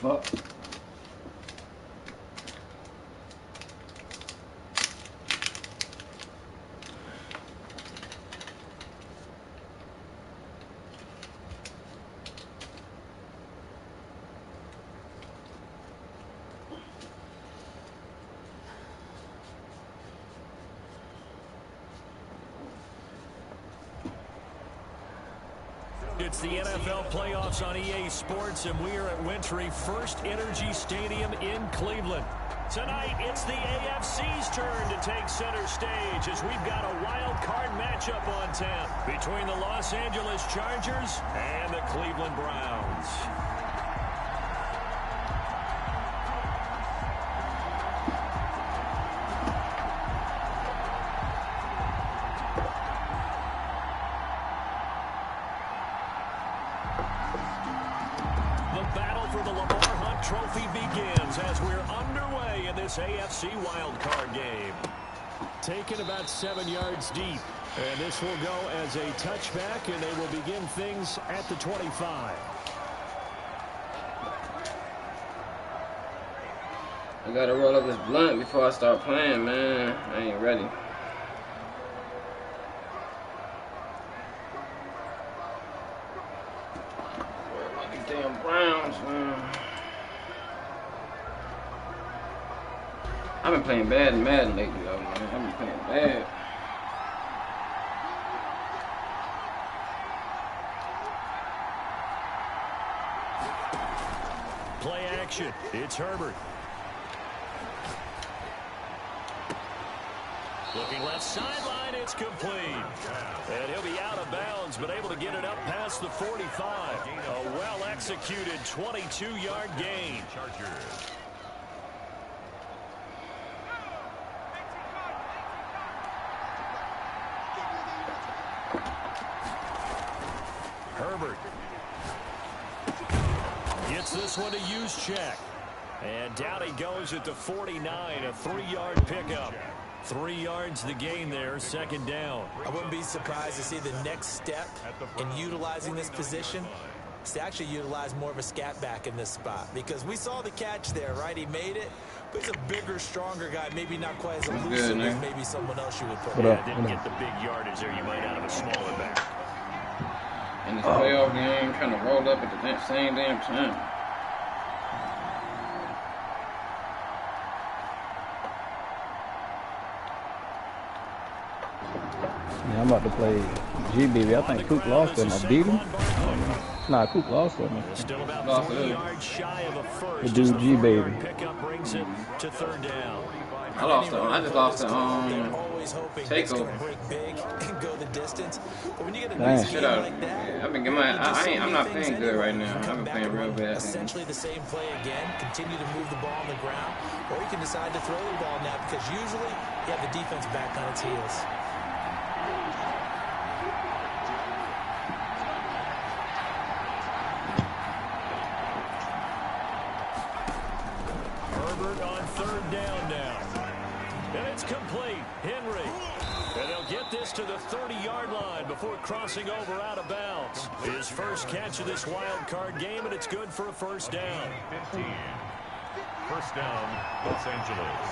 Fuck. It's the NFL playoffs on EA Sports, and we are at Wintry First Energy Stadium in Cleveland. Tonight, it's the AFC's turn to take center stage as we've got a wild card matchup on tap between the Los Angeles Chargers and the Cleveland Browns. Trophy begins as we're underway in this AFC wildcard game. Taken about 7 yards deep, and this will go as a touchback, and they will begin things at the 25. I gotta roll up this blunt before I start playing, man. I ain't ready. Worry about these damn Browns, man. I've been playing bad in Madden lately, though, man. I've been playing bad. Play action. It's Herbert. Looking left sideline, it's complete. And he'll be out of bounds, but able to get it up past the 45. A well-executed 22-yard gain. Herbert gets this one to use check. And down he goes at the 49, a 3-yard pickup. 3 yards the gain there, second down. I wouldn't be surprised to see the next step in utilizing this position is to actually utilize more of a scat back in this spot. Because we saw the catch there, right? He made it, but he's a bigger, stronger guy. Maybe not quite as elusive as maybe someone else you would put. Didn't get the big yardage there you might out of a smaller back. In this playoff game, trying to roll up at the same damn time. Yeah, I'm about to play GBB. I think Cook lost him. I beat him. Nah, Cook lost him. Still about 3 yards shy of a first. The dude G-Baby. Pickup brings it to third down. I lost the. I just lost the takeover. Shit out. I've been getting my. I'm not playing good right now. I've been playing real bad. Essentially the same play again. Continue to move the ball on the ground, or you can decide to throw the ball now because usually you have the defense back on its heels. Herbert on third down now. And it's complete. Henry. And they'll get this to the 30-yard line before crossing over out of bounds. His first catch of this wild card game, and it's good for a first down. 15. First down, Los Angeles.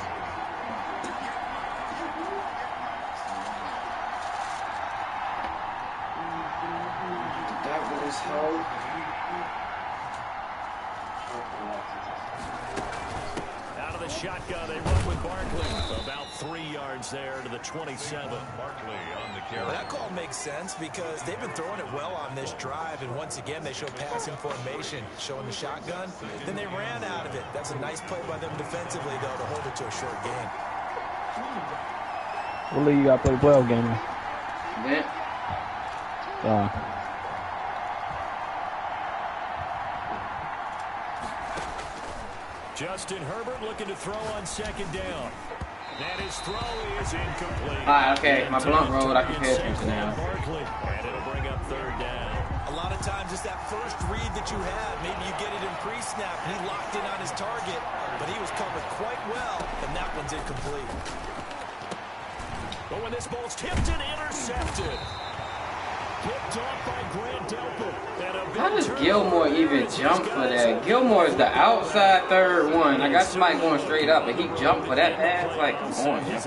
That was how. Out of the shotgun, they run with Barkley. About 3 yards there to the 27. Barkley on the carry. Well, that call makes sense because they've been throwing it well on this drive, and once again they show passing formation, showing the shotgun. Then they ran out of it. That's a nice play by them defensively, though, to hold it to a short gain. What league you got to play the playoff game in? Yeah. Justin Herbert looking to throw on second down. And his throw is incomplete. Alright, okay. My blunt roll I can pay attention now. Barkley, and it'll bring up third down. A lot of times it's that first read that you have. Maybe you get it in pre-snap, and he locked in on his target, but he was covered quite well, and that one's incomplete. But when this ball's tipped and intercepted. Picked off by Grant Delpit. How does Gilmore even jump for that? Gilmore is the outside third one. I got somebody going straight up, and he jumped for that pass? Like, come on, man.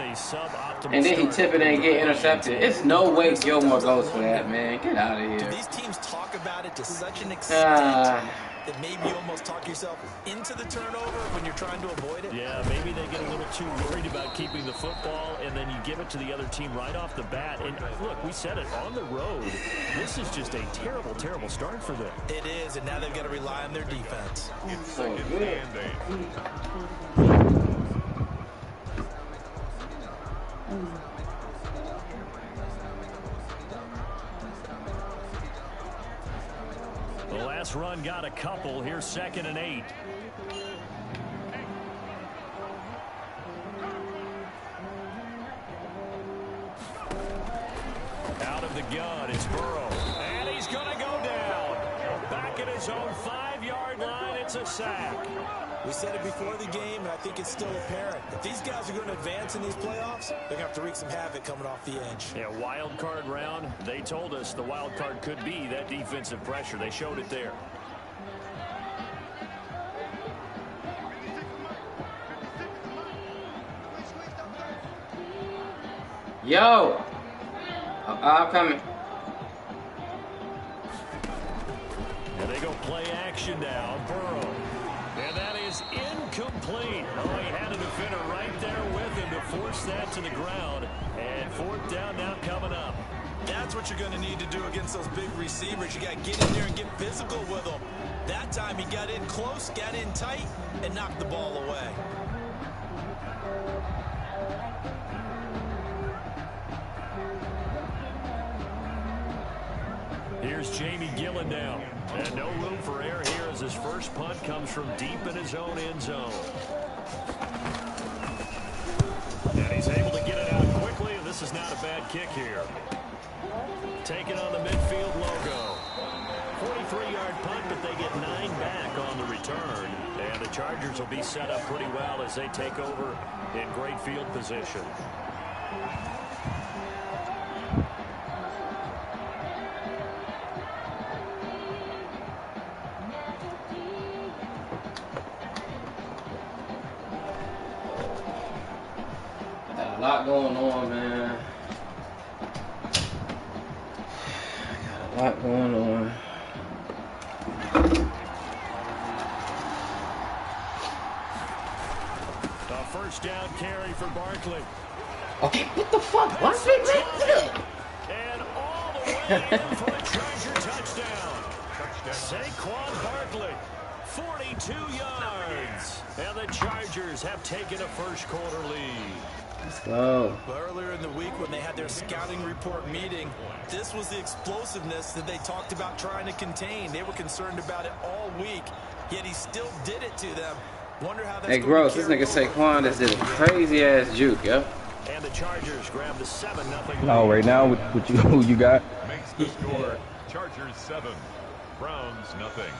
And then he tip it and get intercepted. It's no way Gilmore goes for that, man. Get out of here. These teams talk about it to such an extent that maybe you almost talk yourself into the turnover when you're trying to avoid it. Yeah, maybe they get a little too worried about keeping the football, and then you give it to the other team right off the bat. And look, we said it, on the road, this is just a terrible, terrible start for them. It is, and now they've got to rely on their defense. It's second and 8. The last run got a couple. Here's 2nd and 8. Out of the gun, it's Burrow. And he's going to go down. Back at his own 5-yard line, it's a sack. We said it before the game, and I think it's still apparent. If these guys are going to advance in these playoffs, they're going to have to wreak some havoc coming off the edge. Yeah, wild card round. They told us the wild card could be that defensive pressure. They showed it there. Yo! I'm coming. And they go play action now. Burrow. And that is incomplete. Oh, he had a defender right there with him to force that to the ground. And 4th down now coming up. That's what you're going to need to do against those big receivers. You got to get in there and get physical with them. That time he got in close, got in tight, and knocked the ball away. Here's Jamie Gillen now. And no room for error here as his first punt comes from deep in his own end zone. And he's able to get it out quickly, and this is not a bad kick here. Taking on the midfield logo. 43-yard punt, but they get 9 back on the return. And the Chargers will be set up pretty well as they take over in great field position. Got a lot going on, man. Got a lot going on. A first down carry for Barkley. Okay, what the fuck? What's it, man? And all the way in for a Charger touchdown. Saquon Barkley, 42 yards. And the Chargers have taken a first-quarter lead. Let's go. But earlier in the week when they had their scouting report meeting, this was the explosiveness that they talked about trying to contain. They were concerned about it all week, yet he still did it to them. Wonder how that's Hey, gross, this nigga Saquon just did a crazy-ass juke, yo. And the Chargers grab the 7-0 lead. No, right now, with you, who you got? Makes the score Chargers 7, Browns nothing.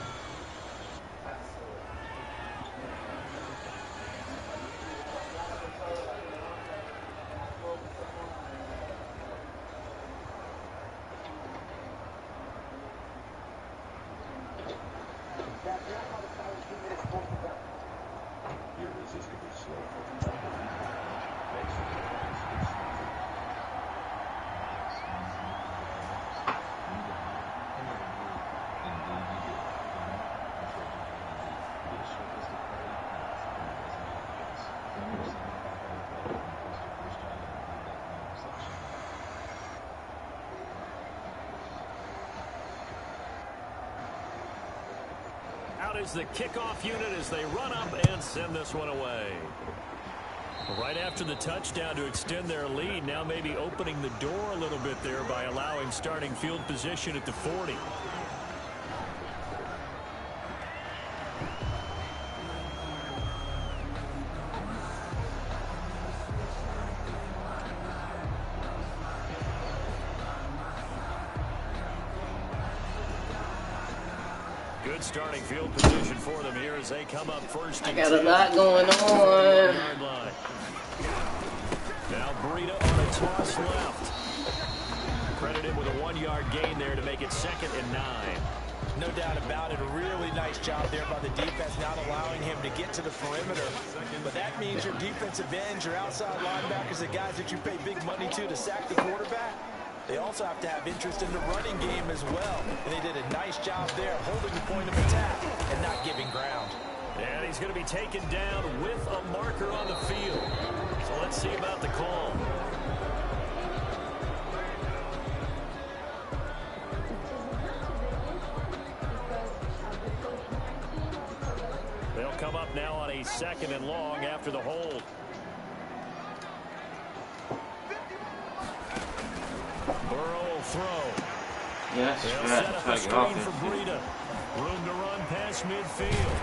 Out is the kickoff unit as they run up and send this one away. Right after the touchdown to extend their lead, now maybe opening the door a little bit there by allowing starting field position at the 40. Good starting field position for them here as they come up first. I got a lot going on. Now Breida on a toss left. Credit it in with a 1-yard gain there to make it 2nd and 9. No doubt about it. A really nice job there by the defense, not allowing him to get to the perimeter. But that means your defensive ends, your outside linebackers, the guys that you pay big money to sack the quarterback, they also have to have interest in the running game as well. And they did a nice job there holding the point of attack and not giving ground. And he's going to be taken down with a marker on the field. So let's see about the call. They'll come up now on a 2nd and long after the hold. Burrow will throw. Yes, They'll set up a screen for Breida. Room to run past midfield.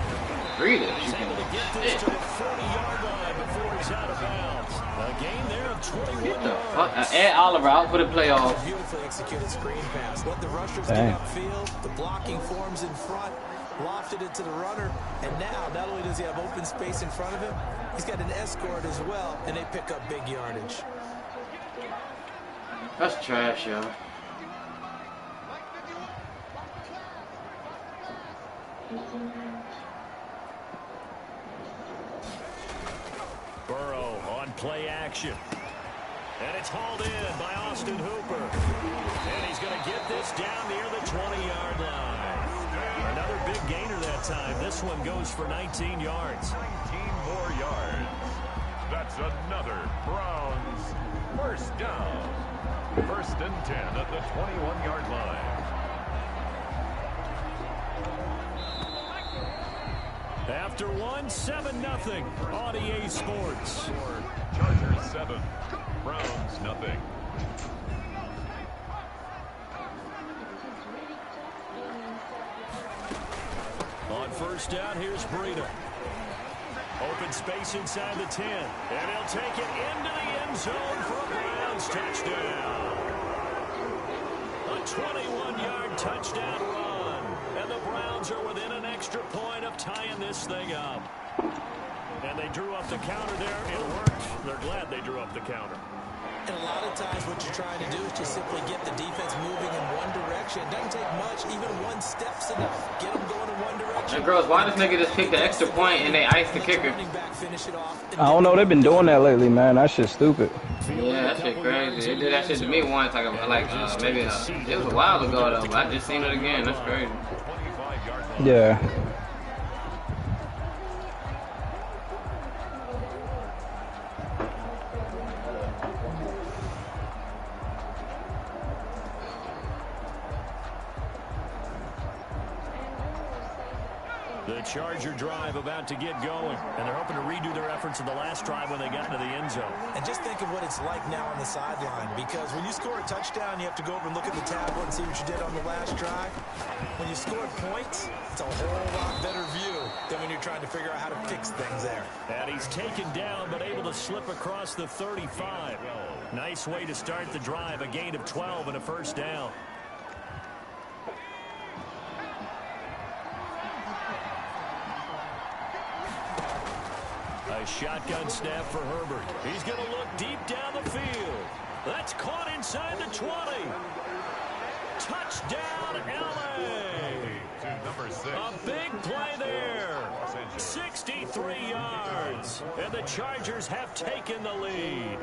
Breida, He's able to get this to the 40-yard line before he's out of bounds. A gain there of 21 Get the yards. fuck. Ed Oliver out for the playoffs. Beautifully executed screen pass. Let the rushers get upfield. The blocking forms in front. Lofted it to the runner. And now, not only does he have open space in front of him, he's got an escort as well. And they pick up big yardage. That's trash, y'all. Burrow on play action. And it's hauled in by Austin Hooper. And he's going to get this down near the 20-yard line. Another big gainer that time. This one goes for 19 yards. 19 more yards. That's another Browns first down. 1st and 10 at the 21-yard line. After 7-0 on EA Sports. Chargers 7, Browns nothing. On 1st down, here's Breida. Open space inside the 10. And he'll take it into the end zone for a Browns touchdown. A 21-yard touchdown run. And the Browns are within an extra point of tying this thing up. And they drew up the counter there. It worked. They're glad they drew up the counter. And a lot of times what you're trying to do is just simply get the defense moving in one direction. It doesn't take much. Even one step's enough. Get them going in one direction. And girls, why does nigga just kick the extra point and they ice the kicker? I don't know. They've been doing that lately, man. That shit's stupid. Yeah, that shit crazy. They did that shit to me once, maybe it was a while ago though, but I just seen it again. That's crazy. Yeah. The Charger drive about to get going, and they're hoping to redo their efforts in the last drive when they got into the end zone. And just think of what it's like now on the sideline, because when you score a touchdown, you have to go over and look at the tablet and see what you did on the last drive. When you score points, it's a whole lot better view than when you're trying to figure out how to fix things there. And he's taken down, but able to slip across the 35. Nice way to start the drive, a gain of 12 and a 1st down. A shotgun snap for Herbert. He's going to look deep down the field. That's caught inside the 20. Touchdown, L.A. Number 6. A big play there. 63 yards. And the Chargers have taken the lead.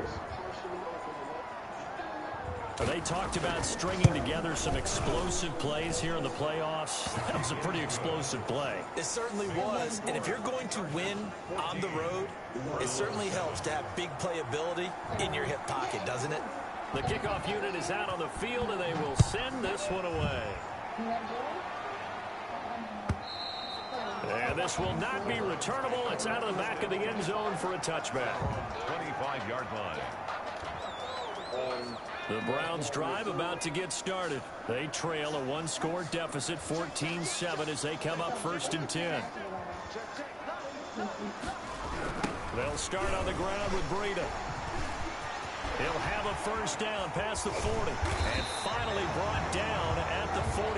They talked about stringing together some explosive plays here in the playoffs. That was a pretty explosive play. It certainly was. And if you're going to win on the road, it certainly helps to have big playability in your hip pocket, doesn't it? The kickoff unit is out on the field, and they will send this one away. And this will not be returnable. It's out of the back of the end zone for a touchback. 25-yard line. The Browns drive about to get started. They trail a 1-score deficit, 14-7, as they come up 1st and 10. They'll start on the ground with Breida. He'll have a 1st down past the 40. And finally brought down at the 43.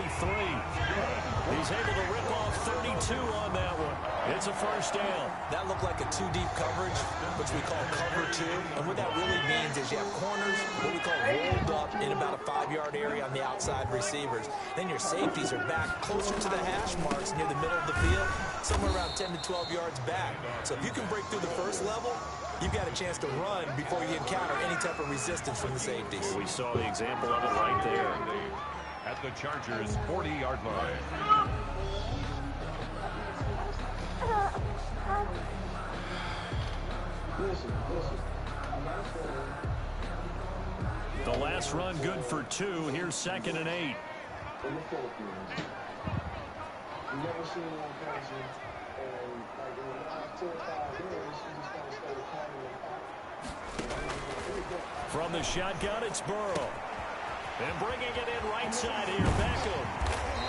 He's able to rip off 32 on that one. It's It's a first down. That looked like a two-deep coverage, which we call cover two. And what that really means is you have corners, what we call rolled up in about a 5-yard area on the outside receivers. Then your safeties are back closer to the hash marks near the middle of the field, somewhere around 10 to 12 yards back. So if you can break through the first level, you've got a chance to run before you encounter any type of resistance from the safeties. We saw the example of it right there. At the Chargers' 40-yard line. The last run good for 2. Here's 2nd and 8. From the shotgun, it's Burrow. And bringing it in right side here, Beckham.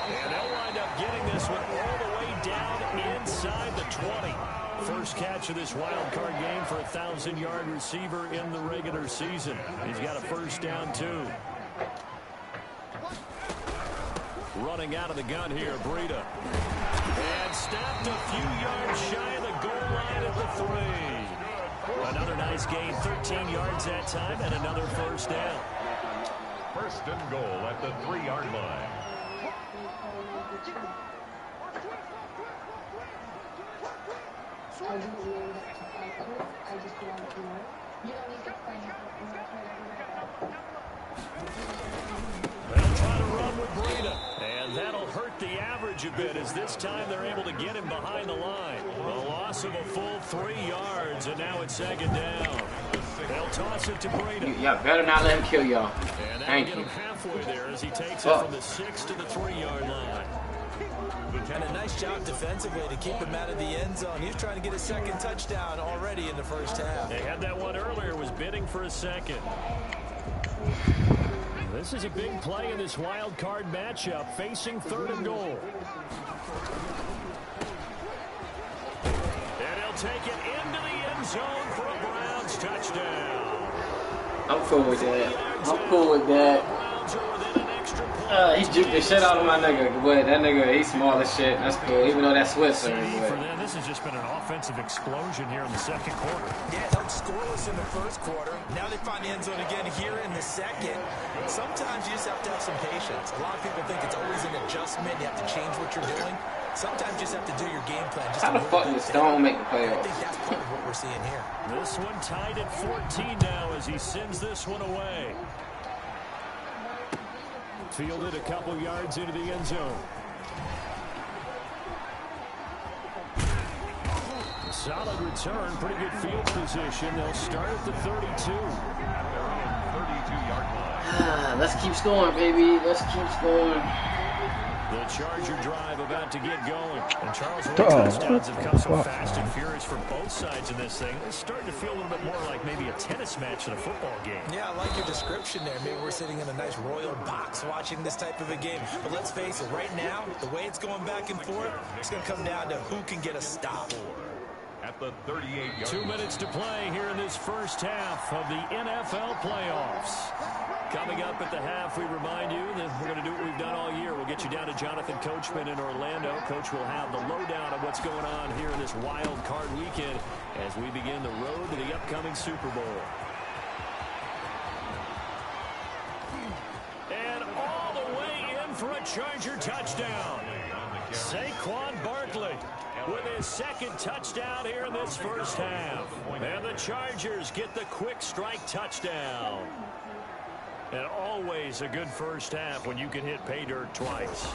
And they'll wind up getting this one all the way down inside the 20. First catch of this wild card game for a 1,000-yard receiver in the regular season. He's got a first down, too. Running out of the gun here, Breida. And stopped a few yards shy of the goal line at the 3. Another nice gain, 13 yards that time, and another first down. First and goal at the 3-yard line. They'll try to run with Breida, and that'll hurt the average a bit as this time they're able to get him behind the line. A loss of a full 3 yards, and now it's 2nd down. They'll toss it to Breida. Y'all better not let him kill y'all. And get him halfway there as he takes it from the 6 to the 3-yard line. And a nice job defensively to keep him out of the end zone. He's trying to get a second touchdown already in the first half. They had that one earlier, was bidding for a second. This is a big play in this wild card matchup, facing 3rd and goal. And he'll take it into the end zone for a Browns touchdown. I'm cool with that. I'm cool with that. He juked the shit out of my nigga, but that nigga, he's small as shit. That's cool, even though that's Switzer. For them, this has just been an offensive explosion here in the 2nd quarter. Yeah, held scoreless in the 1st quarter. Now they find the end zone again here in the 2nd. Sometimes you just have to have some patience. A lot of people think it's always an adjustment. You have to change what you're doing. Sometimes you just have to do your game plan. How the fuck did Stone make the playoffs? I think that's part of what we're seeing here. This one tied at 14 now as he sends this one away. Fielded a couple yards into the end zone. Solid return, pretty good field position. They'll start at the 32. 32-yard line. Let's keep scoring, baby. Let's keep scoring. The Charger drive about to get going. And Charles, touchdowns have come so fast and furious for both sides in this thing. It's starting to feel a little bit more like maybe a tennis match than a football game. Yeah, I like your description there. Maybe we're sitting in a nice royal box watching this type of a game. But let's face it, right now, the way it's going back and forth, it's going to come down to who can get a stop. At the 38-yard 2 minutes to play here in this first half of the NFL playoffs. Coming up at the half, we remind you that we're going to do what we've done all year. We'll get you down to Jonathan Coachman in Orlando. Coach will have the lowdown of what's going on here in this wild card weekend as we begin the road to the upcoming Super Bowl. And all the way in for a Charger touchdown. Saquon Barkley with his 2nd touchdown here in this first half. And the Chargers get the quick strike touchdown. And always a good first half when you can hit pay dirt twice.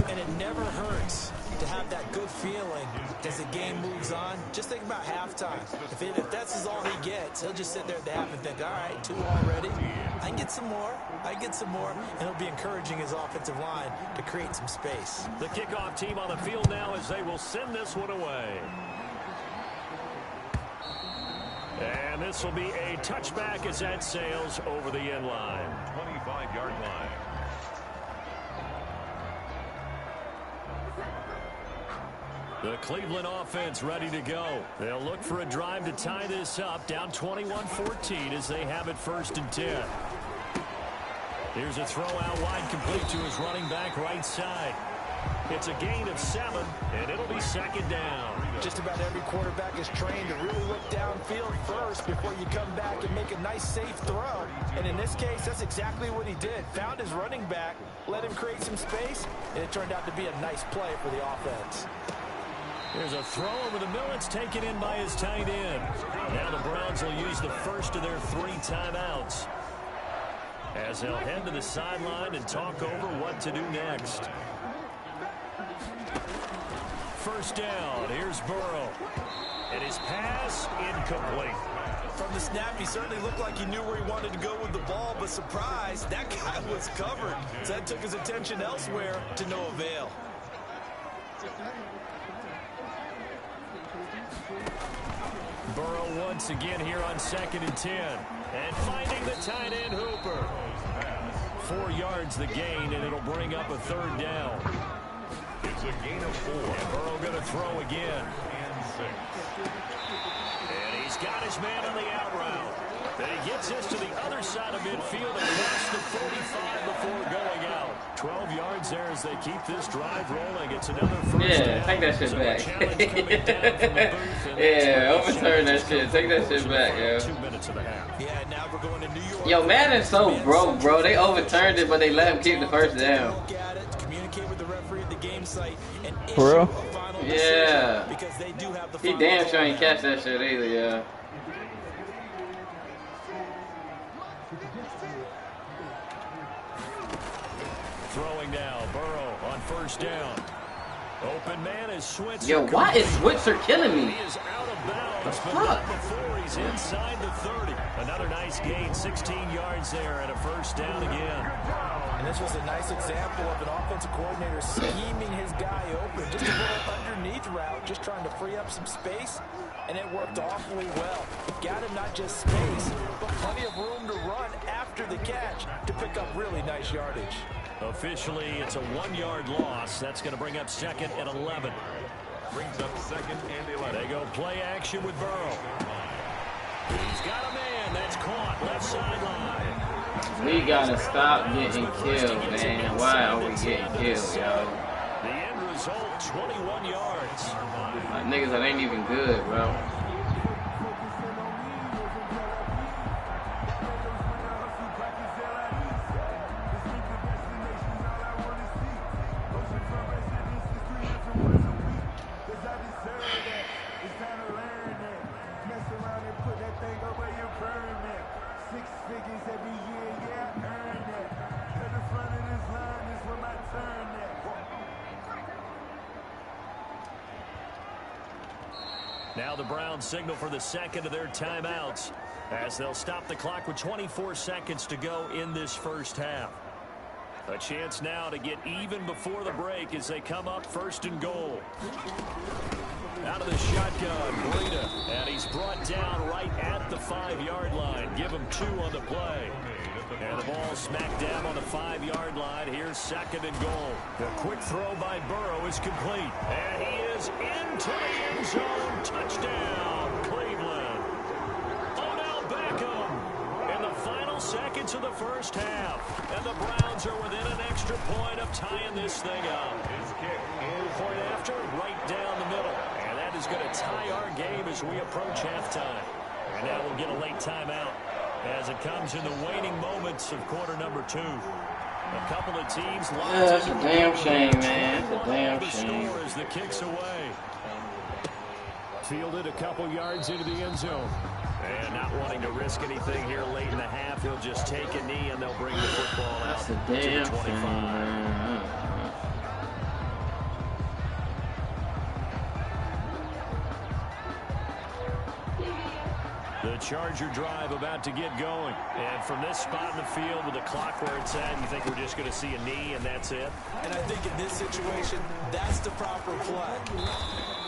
And it never hurts to have that good feeling as the game moves on. Just think about halftime. If that's all he gets, he'll just sit there at the half and think, all right, 2 already. I can get some more. I can get some more. And he'll be encouraging his offensive line to create some space. The kickoff team on the field now as they will send this one away. And this will be a touchback as that sails over the end line. 25-yard line. The Cleveland offense ready to go. They'll look for a drive to tie this up, down 21-14 as they have it 1st and 10. Here's a throw out wide complete to his running back right side. It's a gain of 7, and it'll be second down. Just about every quarterback is trained to really look downfield first before you come back and make a nice, safe throw. And in this case, that's exactly what he did. Found his running back, let him create some space, and it turned out to be a nice play for the offense. There's a throw over the middle. It's taken in by his tight end. Now the Browns will use the first of their 3 timeouts, as they'll head to the sideline and talk over what to do next. First down, here's Burrow. And his pass incomplete. From the snap, he certainly looked like he knew where he wanted to go with the ball, but surprise, that guy was covered. So that took his attention elsewhere to no avail. Burrow once again here on 2nd and 10. And finding the tight end Hooper. 4 yards the gain, and it'll bring up a 3rd down. It's a gain of 4. And Burrow going to throw again. And 6. And he's got his man on the out route. Then he gets this to the other side of midfield across the 45 before going out. 12 yards there as they keep this drive rolling. It's another first down. Take that shit back. Yeah, overturn that shit. Take that shit back, yo. 2 minutes and a half. Yeah, now we're going to New York. Yo, Madden's so broke, bro. They overturned it, but they let him keep the first down. Communicate with the referee at the game site and For real? Yeah. because they do have the He damn sure ain't catch that shit either, yeah. Throwing now, Burrow on first down. Open man is Switzer. Yo, why is Switzer killing me? He is out of bounds, but Fuck. not before he's inside the 30. Another nice gain, 16 yards there, and a first down again. And this was a nice example of an offensive coordinator scheming his guy open. Just a little underneath route, just trying to free up some space, and it worked awfully well. It got him not just space, but plenty of room to run after the catch to pick up really nice yardage. Officially, it's a 1-yard loss. That's going to bring up 2nd and 11. Brings up 2nd and 11. They go play action with Burrow. He's got a man that's caught left sideline. We gotta stop getting killed, man. Why are we getting killed, yo? The end result, 21 yards. Like, niggas that ain't even good, bro. Now the Browns signal for the second of their timeouts as they'll stop the clock with 24 seconds to go in this first half. A chance now to get even before the break as they come up 1st and goal. Out of the shotgun, Breida, and he's brought down right at the 5-yard line. Give him 2 on the play. And the ball smacked down on the 5-yard line. Here's 2nd and goal. The quick throw by Burrow is complete. And he is into the end zone. Touchdown, Cleveland. Odell Beckham in the final seconds of the first half. And the Browns are within an extra point of tying this thing up. His kick is Point after, right down the middle. And that is going to tie our game as we approach halftime. And now we'll get a late timeout as it comes in the waning moments of quarter number 2. A couple of teams locked That's a damn shame, man. That's a damn shame. as the kick's away. Fielded a couple yards into the end zone. And not wanting to risk anything here late in the half, he'll just take a knee and they'll bring the football out That's a to the damn 25. shame, man. The Charger drive about to get going. And from this spot in the field with the clock where it's at, you think we're just going to see a knee and that's it? And I think in this situation, that's the proper play.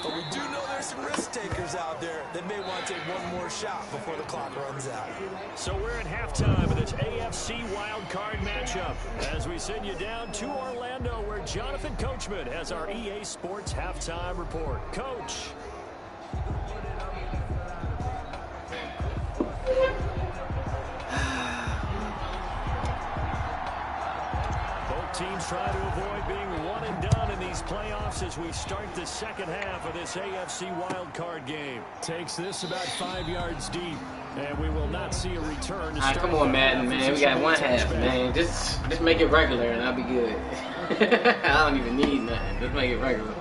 But we do know there's some risk takers out there that may want to take one more shot before the clock runs out. So we're at halftime of this AFC wildcard matchup as we send you down to Orlando where Jonathan Coachman has our EA Sports halftime report. Coach. Teams try to avoid being one and done in these playoffs as we start the second half of this AFC wildcard game. Takes this about 5 yards deep, and we will not see a return. To come on, Madden, man. We got one half, man. Just make it regular, and I'll be good. I don't even need nothing. Just make it regular.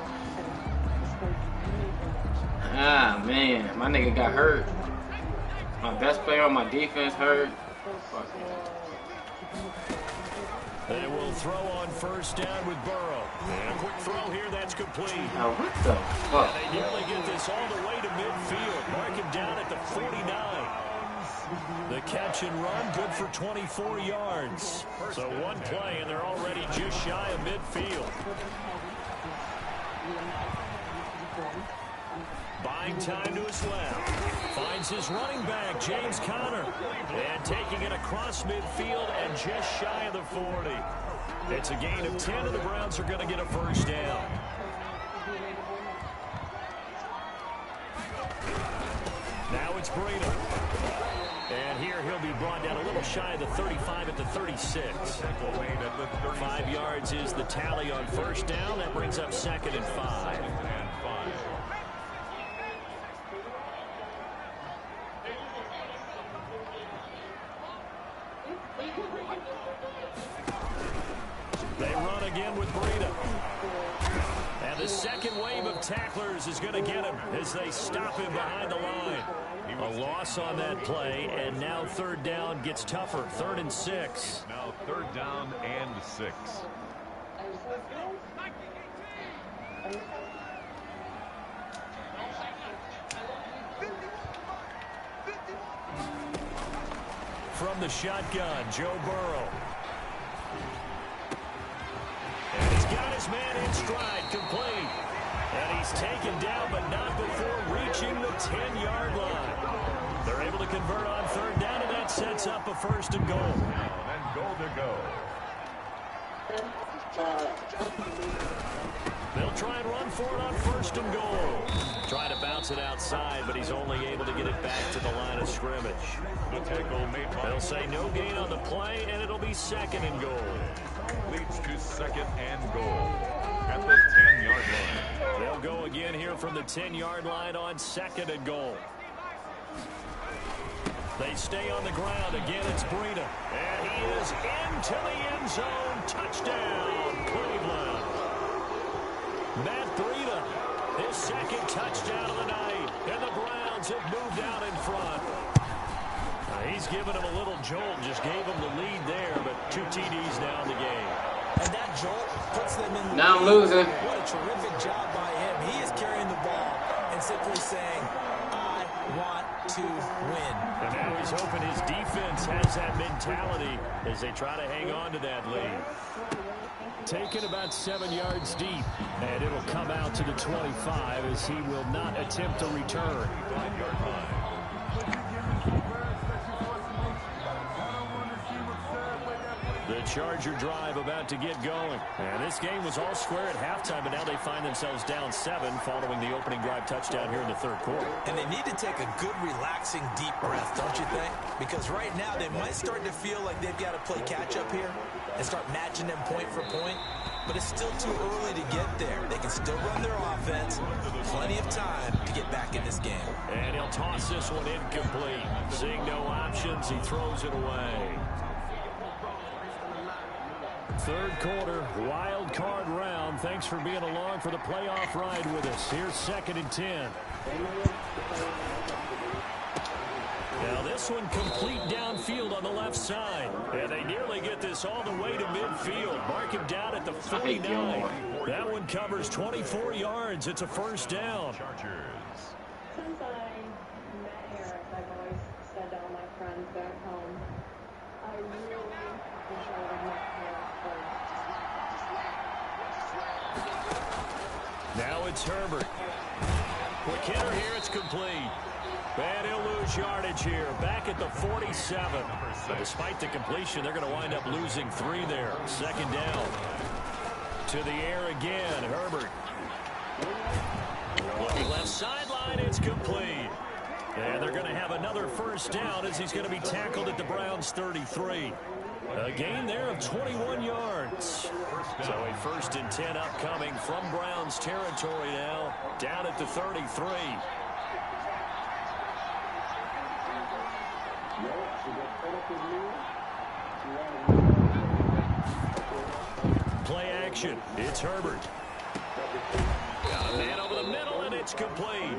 Ah, man. My nigga got hurt. My best player on my defense hurt. They will throw on first down with Burrow. And a quick throw here, that's complete. Oh, what the fuck? And they nearly get this all the way to midfield. Mark him down at the 49. The catch and run, good for 24 yards. So one play, and they're already just shy of midfield. Buying time to his left. Finds his running back, James Conner. And taking it across midfield and just shy of the 40. It's a gain of 10, and the Browns are going to get a first down. Now it's Breida. And here he'll be brought down a little shy of the 35 at the 36. 5 yards is the tally on first down. That brings up 2nd and 5. They run again with Breida. And the second wave of tacklers is going to get him as they stop him behind the line. A loss on that play, and now third down gets tougher. 3rd and 6. Now 3rd down and 6. From the shotgun, Joe Burrow. And he's got his man in stride, complete. And he's taken down, but not before reaching the 10-yard line. They're able to convert on third down, and that sets up a 1st and goal. And goal to go. They'll try and run for it on 1st and goal. Trying to bounce it outside, but he's only able to get it back to the line of scrimmage. The tackle made by... They'll say no gain on the play, and it'll be 2nd and goal. Leads to 2nd and goal at the 10-yard line. They'll go again here from the 10-yard line on 2nd and goal. They stay on the ground. Again, it's Breida. And he is into the end zone. Touchdown, Cleveland. Matt Breida, his 2nd touchdown of the night. And the Browns have moved out in front. He's given him a little jolt. Just gave him the lead there, but 2 TDs now in the game. And that jolt puts them in the Now I'm lead. losing. What a terrific job by him. He is carrying the ball and simply saying, I want to win. And now he's hoping his defense has that mentality as they try to hang on to that lead. Taken about 7 yards deep, and it'll come out to the 25 as he will not attempt a return. 5-yard line. The Charger drive about to get going. And this game was all square at halftime, but now they find themselves down 7 following the opening drive touchdown here in the 3rd quarter. And they need to take a good, relaxing, deep breath, don't you think? Because right now they might start to feel like they've got to play catch-up here and start matching them point for point. But it's still too early to get there. They can still run their offense. Plenty of time to get back in this game. And he'll toss this one incomplete. Seeing no options, he throws it away. 3rd quarter, wild card round. Thanks for being along for the playoff ride with us. Here's 2nd and 10. Now this one complete downfield on the left side. And they nearly get this all the way to midfield. Mark him down at the 49. That one covers 24 yards. It's a 1st down. Chargers. Since I met Eric, I've always said to all my friends back home, I really wish I would have met Eric first. Now it's Herbert. Quick hitter here, it's complete. And he'll lose yardage here, back at the 47. But despite the completion, they're going to wind up losing 3 there. 2nd down. To the air again, Herbert. Looking left sideline, it's complete. And they're going to have another 1st down as he's going to be tackled at the Browns' 33. A gain there of 21 yards. So a 1st and 10 upcoming from Browns territory now, down at the 33. Play action. It's Herbert. Got a man over the middle, and it's complete.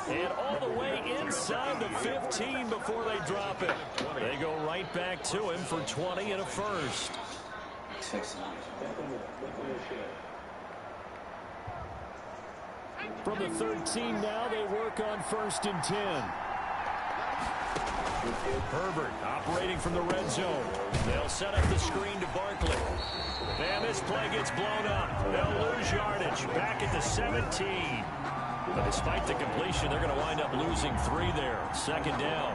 And all the way inside the 15 before they drop it. They go right back to him for 20 and a 1st. From the 13 now, they work on 1st and 10. Herbert operating from the red zone. They'll set up the screen to Barkley. And this play gets blown up. They'll lose yardage back at the 17. But despite the completion, they're going to wind up losing 3 there. 2nd down.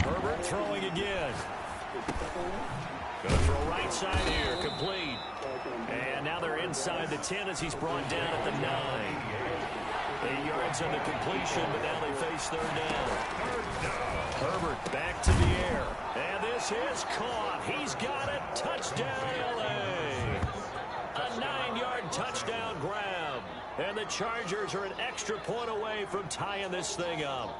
Herbert throwing again. Going to throw right side here, complete. And now they're inside the 10 as he's brought down at the 9. 8 yards on the completion, but now they face 3rd down. Herbert back to the air. And this is caught. He's got it. Touchdown, L.A. A 9-yard touchdown grab. And the Chargers are an extra point away from tying this thing up.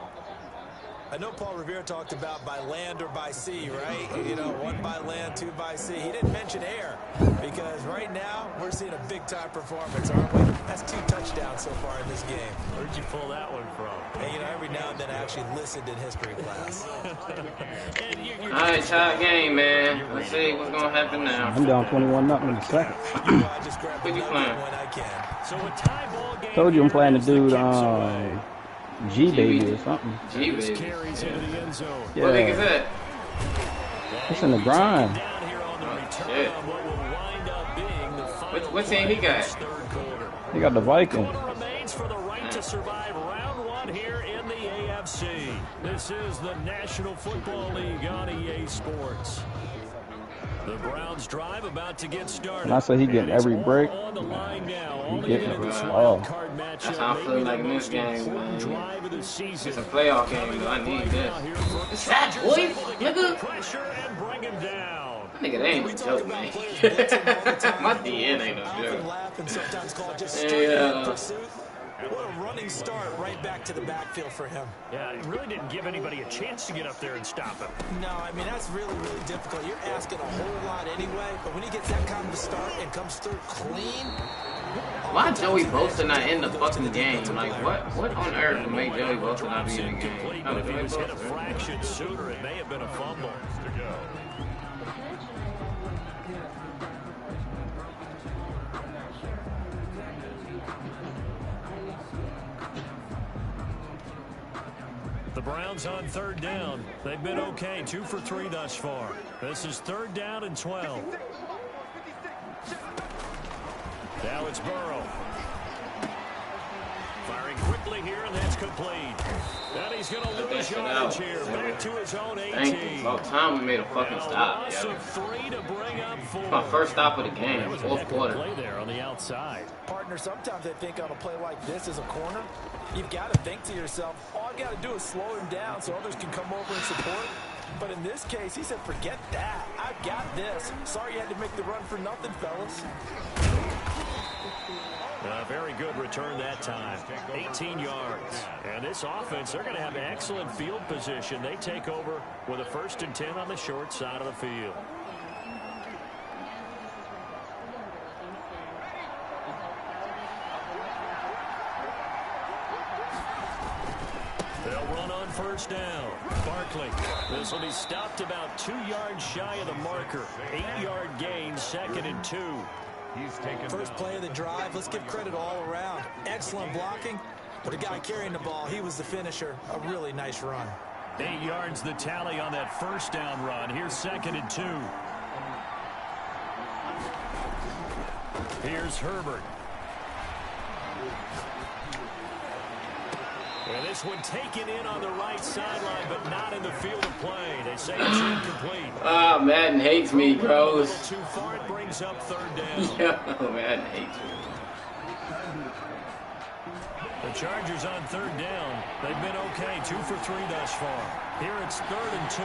I know Paul Revere talked about by land or by sea, right? You know, 1 by land, 2 by sea. He didn't mention air because right now we're seeing a big-time performance, aren't we? That's 2 touchdowns so far in this game. Where'd you pull that one from? And, you know, every now and then I actually listened in history class. All right, tie game, man. Let's see what's going to happen now. I'm down 21-0 in the second. What you playing? So a tie ball game. Told you I'm playing the dude G-Baby or something. G-Baby. Carries into the end zone. Yeah. What league is that? It's in the grind. Shit. What team he got? He got the Viking. Remains for the right to survive round 1 here in the AFC. This is the National Football League on EA Sports. The Browns drive about to get started. And I say he getting every break. On the line now. He Only getting in it. this Oh. wild card matchup. That's how I feel like in this game, man. It's a playoff game, though. I need this. It's that, boy. Nigga. Pressure and bring him down. Nigga, they ain't no joke, man. My DN ain't no joke. Yeah. What a running start right back to the backfield for him. Yeah, it really didn't give anybody a chance to get up there and stop him. No, I mean, that's really, really difficult. You're asking a whole lot anyway, but when he gets that kind of a start and comes through clean. Why Joey Bosa not in the fucking game? Like, what on earth would make Joey Bosa not be in the game? But if he was hit a fraction sooner, it may have been a fumble. The Browns on 3rd down. They've been okay, 2 for 3 thus far. This is 3rd down and 12. Now it's Burrow. Firing quickly here, and that's complete. And he's going to lose yardage here. Back to his own 18. Thank you. About time we made a fucking stop. Loss of 3 to bring up 4. My first stop of the game, That was a 4th heck of a quarter. play there on the outside. Partner, sometimes I think on a play like this as a corner, you've got to think to yourself, all I've got to do is slow him down so others can come over and support. But in this case, he said, forget that. I've got this. Sorry you had to make the run for nothing, fellas. A very good return that time. 18 yards. And this offense, they're going to have excellent field position. They take over with a 1st and 10 on the short side of the field. They'll run on 1st down. Barkley. This will be stopped about 2 yards shy of the marker. 8-yard gain, 2nd and 2. First play of the drive, let's give credit all around. Excellent blocking, but the guy carrying the ball, he was the finisher. A really nice run. 8 yards the tally on that 1st down run. Here's 2nd and 2. Here's Herbert. And this one taken in on the right sideline, but not in the field of play. They say it's incomplete. Ah, Madden hates me, bros. A little too far, it brings up 3rd down. Yo, Madden hates me. The The Chargers on third down. They've been okay, 2 for 3 thus far. Here it's 3rd and 2.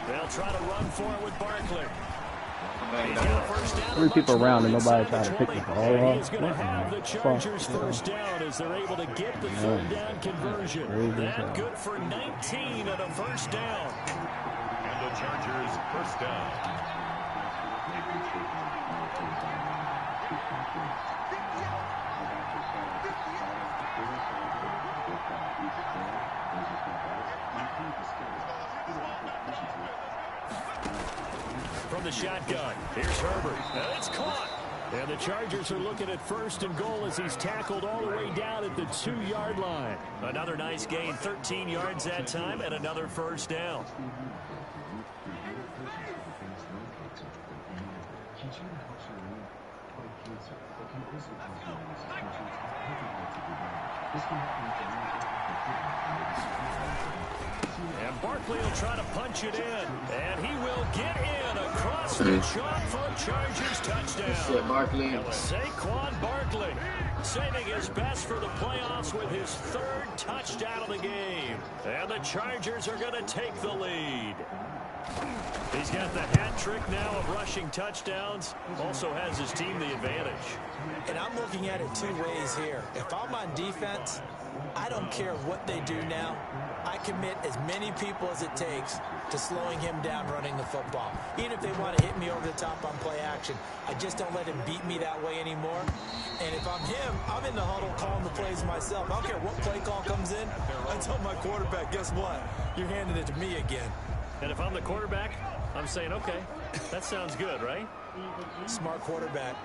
They'll try to run for it with Barkley. He's got a first down. 3 people around and nobody trying to pick the ball off. He's going to have the Chargers first down as they're able to get the third down conversion. That's good for 19 at a first down. And the Chargers first down. From the shotgun, here's Herbert. And it's caught. And the Chargers are looking at 1st and goal as he's tackled all the way down at the 2-yard line. Another nice gain, 13 yards that time, and another first down. And Barkley will try to punch it in. And he will get in across the chalk for a Chargers touchdown. Barkley. Saquon Barkley saving his best for the playoffs with his 3rd touchdown of the game. And the Chargers are going to take the lead. He's got the hat trick now of rushing touchdowns. Also has his team the advantage. And I'm looking at it 2 ways here. If I'm on defense, I don't care what they do now. I commit as many people as it takes to slowing him down running the football. Even if they want to hit me over the top on play action, I just don't let him beat me that way anymore. And if I'm him, I'm in the huddle calling the plays myself. I don't care what play call comes in. I tell my quarterback, guess what? You're handing it to me again. And if I'm the quarterback, I'm saying, okay, that sounds good, right? Smart quarterback.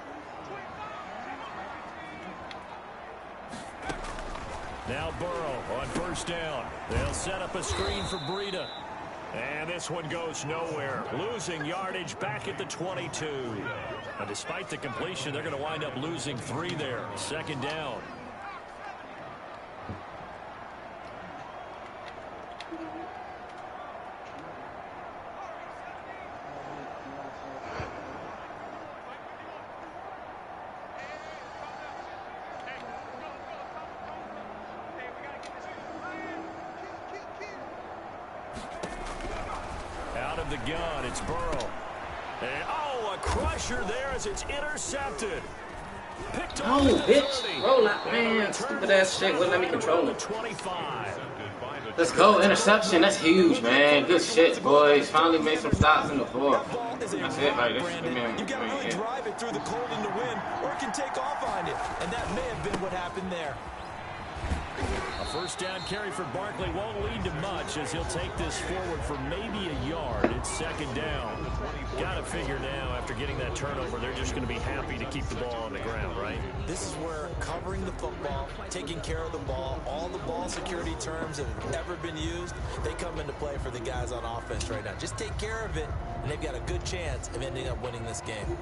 Now Burrow on first down. They'll set up a screen for Breida. And this one goes nowhere. Losing yardage back at the 22. Now, despite the completion, they're going to wind up losing 3 there. 2nd down. The gun, it's Burrow. And, a crusher there as it's intercepted. Picked up bitch. Roll out, man. Stupid ass shit. Wouldn't let me control it. 25. Let's go. Interception. That's huge, man. Good shit, boys. Finally made some stops in the 4th. That's it right there. You got to really drive it through the cold and the wind, or it can take off on you. And that may have been what happened there. A first down carry for Barkley won't lead to much as he'll take this forward for maybe a yard. It's 2nd down. Got to figure now after getting that turnover, they're just going to be happy to keep the ball on the ground, right? This is where covering the football, taking care of the ball, all the ball security terms that have ever been used, they come into play for the guys on offense right now. Just take care of it, and they've got a good chance of ending up winning this game.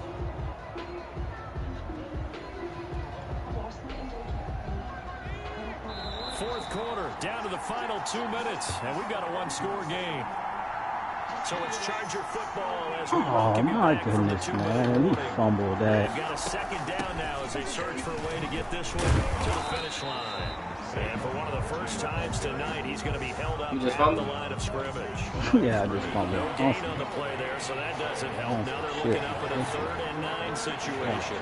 Fourth quarter, down to the final 2 minutes, and we've got a 1-score game. So it's Charger football as we welcome you back from the 2-minute man, he fumbled that. They've got a 2nd down now as they search for a way to get this one to the finish line. And for one of the first times tonight, he's going to be held up at the line of scrimmage. Yeah, I just fumbled. No gain on the play there, so that doesn't help. Now they're looking up at a 3rd and 9 situation.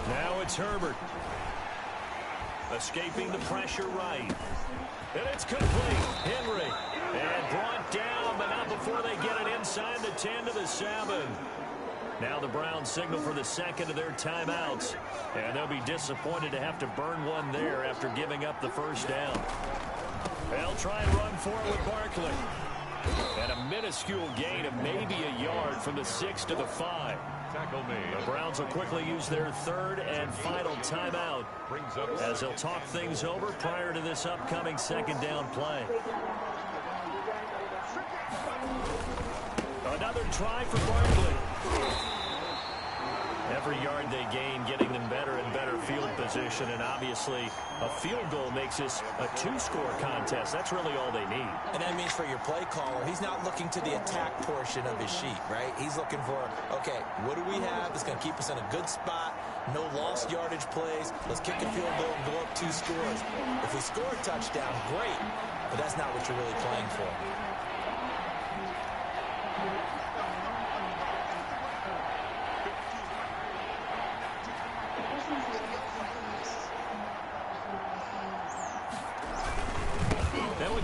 Now it's Herbert. Escaping the pressure right. And it's complete. Henry. And brought down, but not before they get it inside the 10 to the 7. Now the Browns signal for the 2nd of their timeouts. And they'll be disappointed to have to burn one there after giving up the first down. They'll try and run for it with Barkley. And a minuscule gain of maybe a yard from the 6 to the 5. The Browns will quickly use their 3rd and final timeout as they'll talk things over prior to this upcoming 2nd down play. Another try for Barkley. Every yard they gain, getting them better and better field position, and obviously a field goal makes this a two-score contest. That's really all they need. And that means for your play caller, he's not looking to the attack portion of his sheet, right? He's looking for, okay, what do we have that's going to keep us in a good spot? No lost yardage plays. Let's kick a field goal and go up 2 scores. If we score a touchdown, great, but that's not what you're really playing for.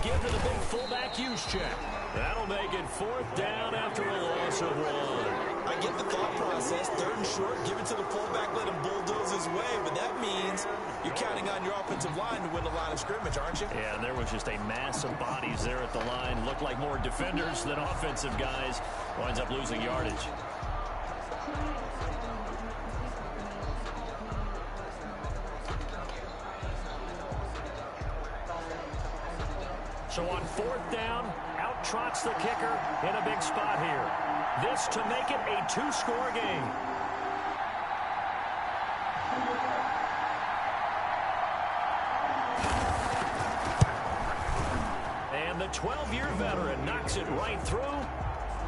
Give to the big fullback use check. That'll make it 4th down after a loss of 1. I get the thought process. 3rd and short, give it to the fullback, let him bulldoze his way. But that means you're counting on your offensive line to win the line of scrimmage, aren't you? Yeah, and there was just a mass of bodies there at the line. Looked like more defenders than offensive guys. Winds up losing yardage. So on 4th down, out trots the kicker in a big spot here. This to make it a 2-score game. And the 12-year veteran knocks it right through.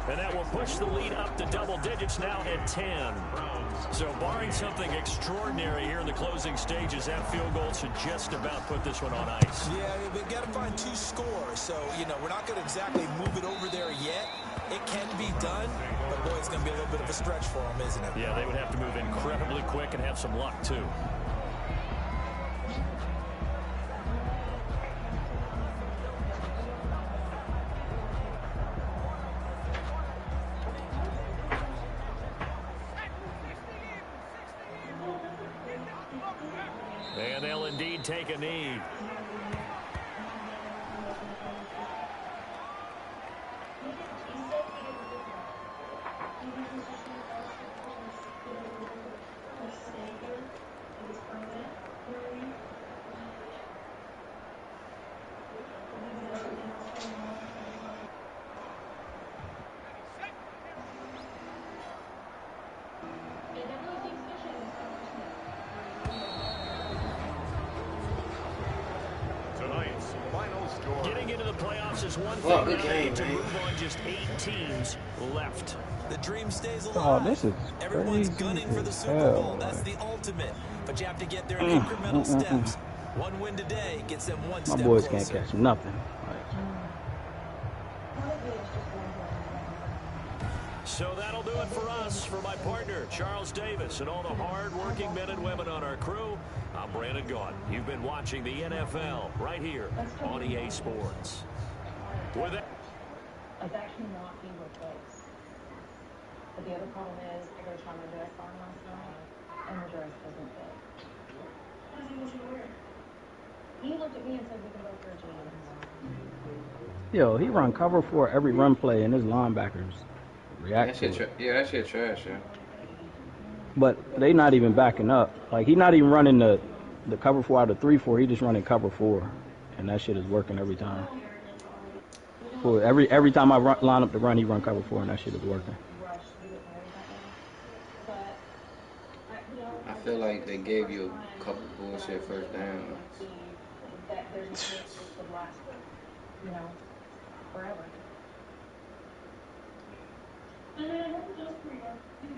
And that will push the lead up to double digits now at 10. So barring something extraordinary here in the closing stages, that field goal should just about put this one on ice. Yeah, we've got to find 2 scores. So, you know, we're not going to exactly move it over there yet. It can be done, but boy, it's going to be a little bit of a stretch for them, isn't it? Yeah, they would have to move incredibly quick and have some luck, too. And they'll indeed take a knee. Getting into the playoffs is one thing, to move on, just 8 teams left. The dream stays alive. Oh, this is Everyone's gunning for the Super Bowl. That's the ultimate. But you have to get there in incremental steps. One win today gets them one step closer. My boys closer. can't catch nothing. So that'll do it for us. For my partner, Charles Davis, and all the hard-working men and women on our crew, I'm Brandon Gaudin. You've been watching the NFL right here on EA Sports. With that, I was actually not being replaced. But the other problem is, I go try my dress on last night, and the dress doesn't fit. What did you wear? He looked at me and said, we can go for a jeans. Yo, he run cover for every run play, and his linebackers react to it. Yeah, that shit trash, yeah. But they not even backing up. Like, he not even running the cover 4 out of 3-4. He just running cover 4, and that shit is working every time. For every time I line up the run, he run cover 4, and that shit is working. I feel like they gave you a couple bullshit first downs.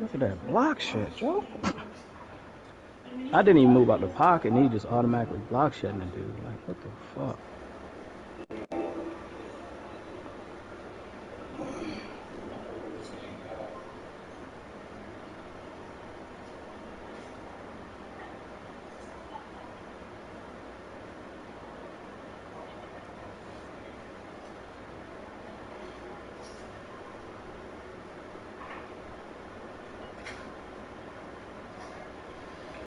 Look at that block shit, Joe. I didn't even move out the pocket, and he just automatically block shitting the dude. Like, what the fuck?